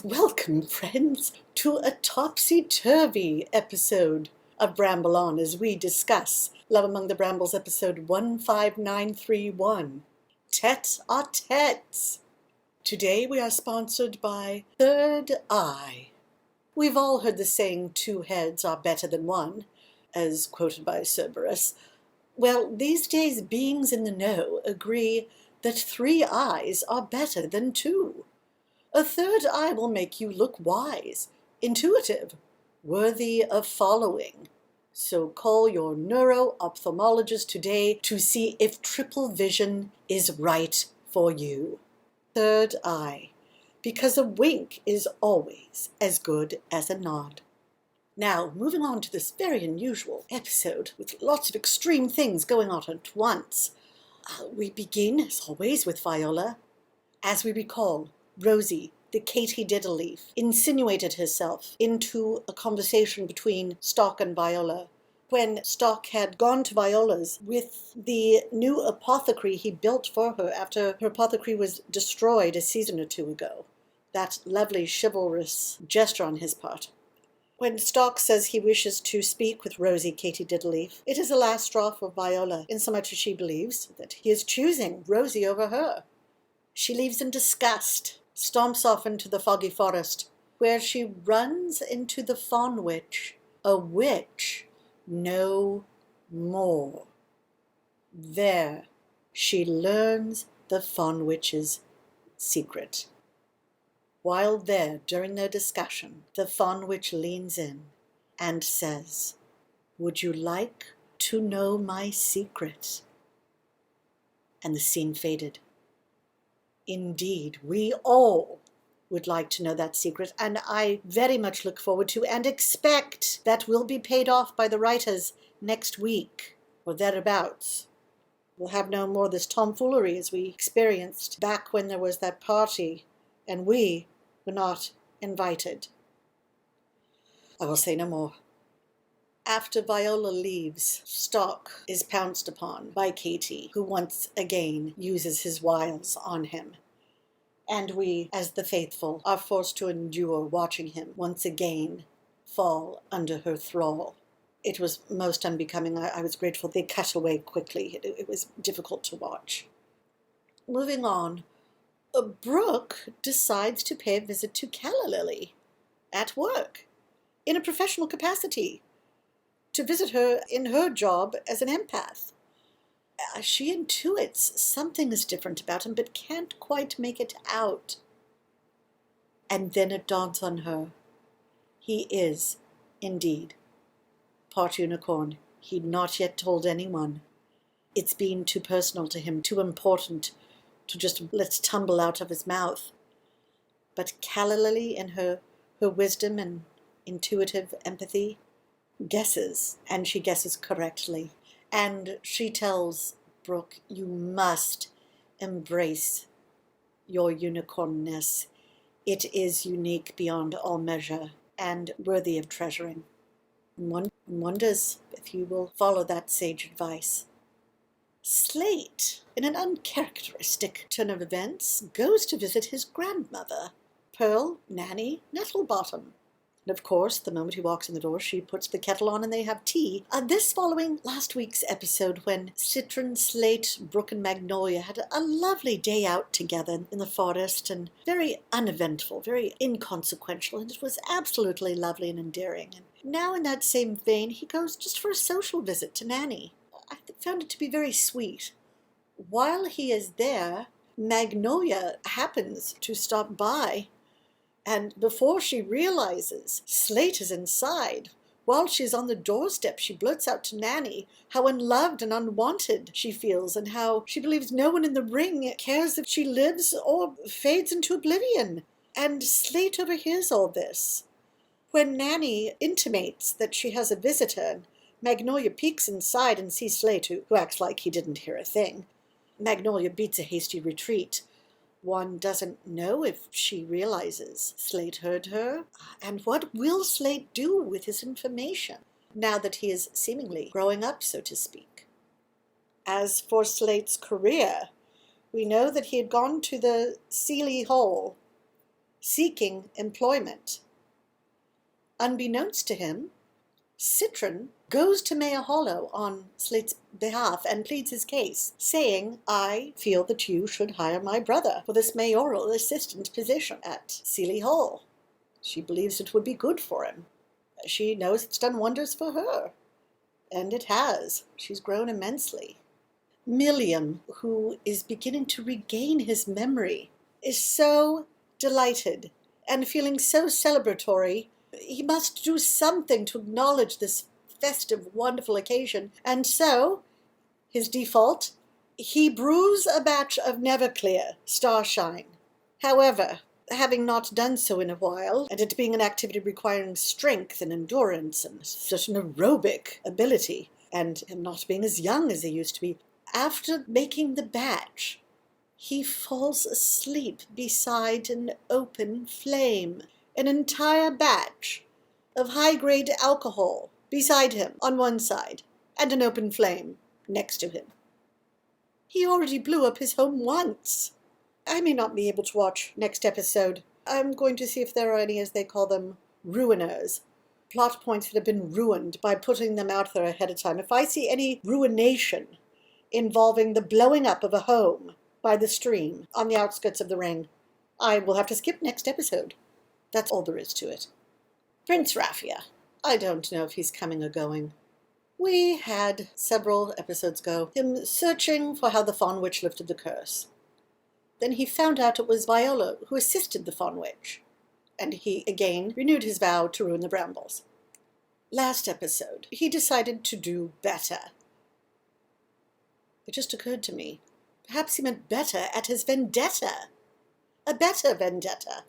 Welcome, friends, to a topsy-turvy episode of Bramble On as we discuss Love Among the Brambles episode 15931, Tête-à-tête. Today we are sponsored by Third Eye. We've all heard the saying, 2 heads are better than one, as quoted by Cerberus. Well, these days beings in the know agree that 3 eyes are better than 2. A third eye will make you look wise, intuitive, worthy of following. So call your neuro-ophthalmologist today to see if triple vision is right for you. Third eye, because a wink is always as good as a nod. Now, moving on to this very unusual episode with lots of extreme things going on at once. We begin, as always, with Viola. As we recall, Rosy, the Katy-Diddle-leaf, insinuated herself into a conversation between Stalk and Viola when Stalk had gone to Viola's with the new apothecary he built for her after her apothecary was destroyed a season or 2 ago. That lovely chivalrous gesture on his part. When Stalk says he wishes to speak with Rosy Katy-Diddle-leaf, it is a last straw for Viola, insomuch as she believes that he is choosing Rosy over her. She leaves in disgust, stomps off into the foggy forest, where she runs into the Fawn Witch, a witch no more. There she learns the Fawn Witch's secret. While there, during their discussion, the Fawn Witch leans in and says, "Would you like to know my secret?" And the scene faded. Indeed, we all would like to know that secret, and I very much look forward to and expect that will be paid off by the writers next week, or thereabouts. We'll have no more of this tomfoolery as we experienced back when there was that party, and we were not invited. I will say no more. After Viola leaves, Stalk is pounced upon by Katy, who once again uses his wiles on him. And we, as the faithful, are forced to endure watching him once again fall under her thrall. It was most unbecoming. I was grateful they cut away quickly. It was difficult to watch. Moving on, Brook decides to pay a visit to Calli at work, in a professional capacity, to visit her in her job as an empath. She intuits something is different about him, but can't quite make it out. And then it dawns on her. He is, indeed, part unicorn. He'd not yet told anyone. It's been too personal to him, too important to just let tumble out of his mouth. But Calli, in her wisdom and intuitive empathy, guesses, and she guesses correctly. And she tells Brook, you must embrace your unicornness. It is unique beyond all measure and worthy of treasuring. One wonders if you will follow that sage advice. Slate, in an uncharacteristic turn of events, goes to visit his grandmother, Pearl Nanny Nettlebottom. And of course, the moment he walks in the door, she puts the kettle on and they have tea. This following last week's episode when Citron, Slate, Brook, and Magnolia had a lovely day out together in the forest, and very uneventful, very inconsequential, and it was absolutely lovely and endearing. And now in that same vein, he goes just for a social visit to Nanny. I found it to be very sweet. While he is there, Magnolia happens to stop by, and before she realizes Slate is inside, while she's on the doorstep, she blurts out to Nanny how unloved and unwanted she feels, and how she believes no one in the ring cares if she lives or fades into oblivion. And Slate overhears all this. When Nanny intimates that she has a visitor, Magnolia peeks inside and sees Slate, who acts like he didn't hear a thing. Magnolia beats a hasty retreat. One doesn't know if she realizes Slate heard her. And what will Slate do with his information, now that he is seemingly growing up, so to speak? As for Slate's career, we know that he had gone to the Sealy Hole seeking employment. Unbeknownst to him, Citron goes to Mayor Hollow on Slate's behalf and pleads his case, saying, I feel that you should hire my brother for this mayoral assistant position at Seeley Hall. She believes it would be good for him. She knows it's done wonders for her. And it has. She's grown immensely. Milliam, who is beginning to regain his memory, is so delighted and feeling so celebratory. He must do something to acknowledge this festive, wonderful occasion. And so, his default, he brews a batch of Neverclear, Starshine. However, having not done so in a while, and it being an activity requiring strength and endurance and such an aerobic ability, and him not being as young as he used to be, after making the batch, he falls asleep beside an open flame. An entire batch of high-grade alcohol beside him on one side, and an open flame next to him. He already blew up his home once. I may not be able to watch next episode. I'm going to see if there are any, as they call them, ruiners. Plot points that have been ruined by putting them out there ahead of time. If I see any ruination involving the blowing up of a home by the stream on the outskirts of the ring, I will have to skip next episode. That's all there is to it. Prince Raffia. I don't know if he's coming or going. We had, several episodes ago, him searching for how the Fawn Witch lifted the curse. Then he found out it was Viola who assisted the Fawn Witch, and he again renewed his vow to ruin the Brambles. Last episode, he decided to do better. It just occurred to me, perhaps he meant better at his vendetta. A better vendetta.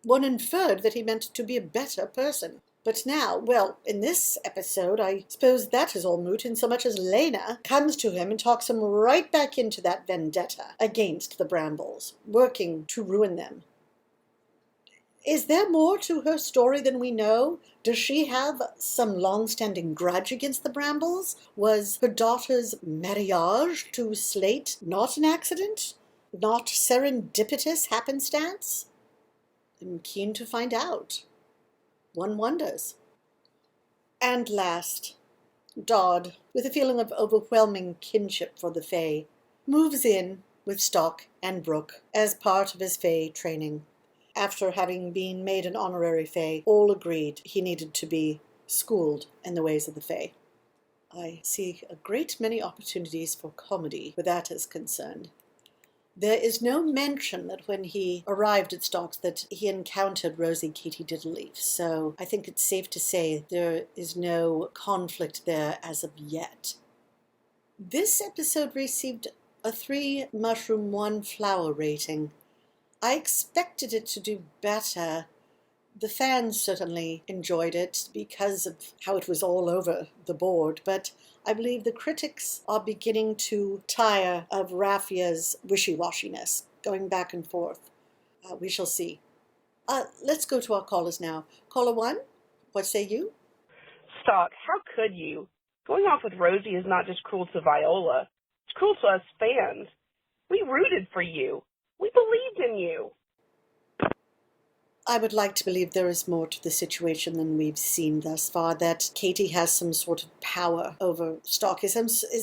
One inferred that he meant to be a better person. But now, well, in this episode, I suppose that is all moot, insomuch as Lena comes to him and talks him right back into that vendetta against the Brambles, working to ruin them. Is there more to her story than we know? Does she have some long-standing grudge against the Brambles? Was her daughter's marriage to Slate not an accident? Not serendipitous happenstance? I'm keen to find out. One wonders. And last, Dodd, with a feeling of overwhelming kinship for the Fae, moves in with Stalk and Brook as part of his Fae training. After having been made an honorary Fae, all agreed he needed to be schooled in the ways of the Fae. I see a great many opportunities for comedy where that is concerned. There is no mention that when he arrived at Stalk's that he encountered Rosy Katie Diddleaf, so I think it's safe to say there is no conflict there as of yet. This episode received a 3 mushroom 1 flower rating. I expected it to do better. The fans certainly enjoyed it because of how it was all over the board, but I believe the critics are beginning to tire of Raffia's wishy-washiness, going back and forth. We shall see. Let's go to our callers now. Caller 1, what say you? Stalk, how could you? Going off with Rosy is not just cruel to Viola. It's cruel to us fans. We rooted for you. We believed in you. I would like to believe there is more to the situation than we've seen thus far, that Katie has some sort of power over Stalk. Is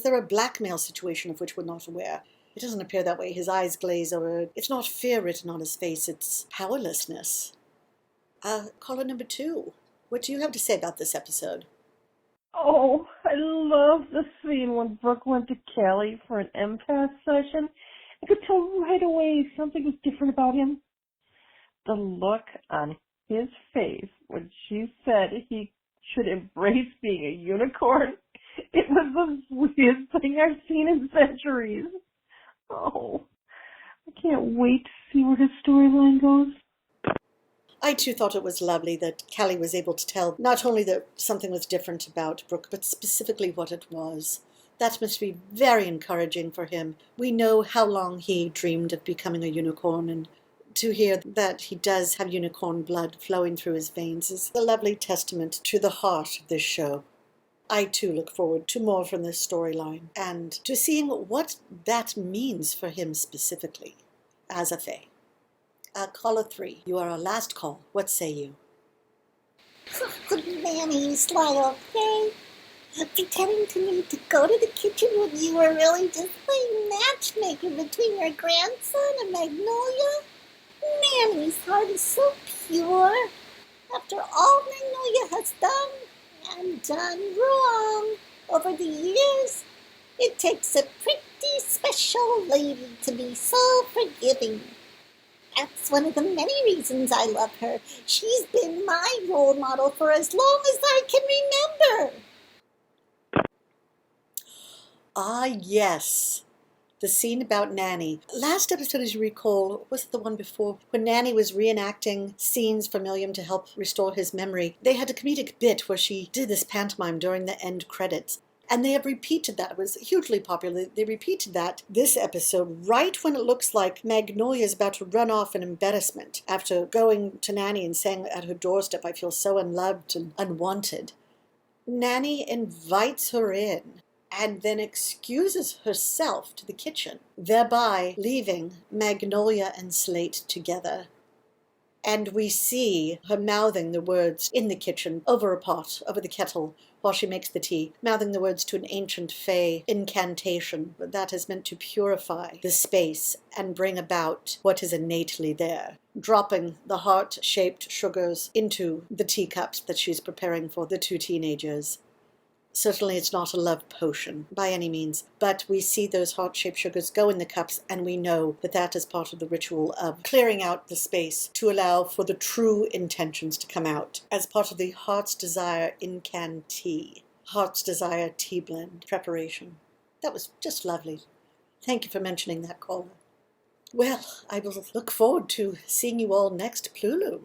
there a blackmail situation of which we're not aware? It doesn't appear that way. His eyes glaze over. It's not fear written on his face, it's powerlessness. Caller number 2, what do you have to say about this episode? Oh, I love the scene when Brook went to Calli for an empath session. I could tell right away something was different about him. The look on his face when she said he should embrace being a unicorn, it was the sweetest thing I've seen in centuries. Oh, I can't wait to see where his storyline goes. I too thought it was lovely that Calli was able to tell not only that something was different about Brook, but specifically what it was. That must be very encouraging for him. We know how long he dreamed of becoming a unicorn, and to hear that he does have unicorn blood flowing through his veins is a lovely testament to the heart of this show. I too look forward to more from this storyline and to seeing what that means for him specifically as a Fae. Caller 3, you are our last call. What say you? Nanny, sly, okay? Pretending to need to go to the kitchen when you were really just playing matchmaker between your grandson and Magnolia? Nanny's heart is so pure. After all Magnolia has done and done wrong over the years, it takes a pretty special lady to be so forgiving. That's one of the many reasons I love her. She's been my role model for as long as I can remember. Ah, yes. The scene about Nanny. Last episode, as you recall, was it the one before, when Nanny was reenacting scenes from William to help restore his memory? They had a comedic bit where she did this pantomime during the end credits. And they have repeated that. It was hugely popular. They repeated that this episode right when it looks like Magnolia is about to run off in embarrassment after going to Nanny and saying at her doorstep, I feel so unloved and unwanted. Nanny invites her in and then excuses herself to the kitchen, thereby leaving Magnolia and Slate together. And we see her mouthing the words in the kitchen, over a pot, over the kettle, while she makes the tea, mouthing the words to an ancient fey incantation that is meant to purify the space and bring about what is innately there, dropping the heart-shaped sugars into the teacups that she's preparing for the two teenagers. Certainly it's not a love potion by any means, but we see those heart-shaped sugars go in the cups, and we know that that is part of the ritual of clearing out the space to allow for the true intentions to come out as part of the Heart's Desire Incan tea, Heart's Desire tea blend preparation. That was just lovely. Thank you for mentioning that, caller. Well, I will look forward to seeing you all next Plulu,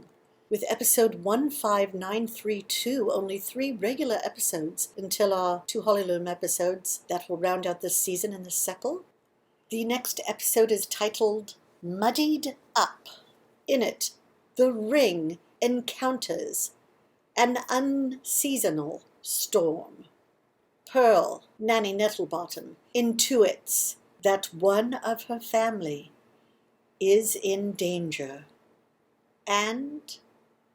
with episode 15932, only 3 regular episodes until our 2 Holyloom episodes that will round out this season in the Seppel. The next episode is titled Muddied Up. In it, the ring encounters an unseasonal storm. Pearl, Nanny Nettlebottom, intuits that one of her family is in danger, and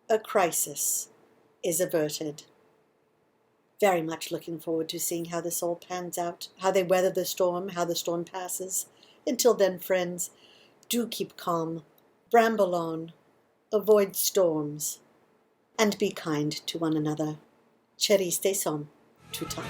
a crisis is averted. Very much looking forward to seeing how this all pans out, how they weather the storm, how the storm passes. Until then, friends, do keep calm, bramble on, avoid storms, and be kind to one another. Cheriste son, tutan.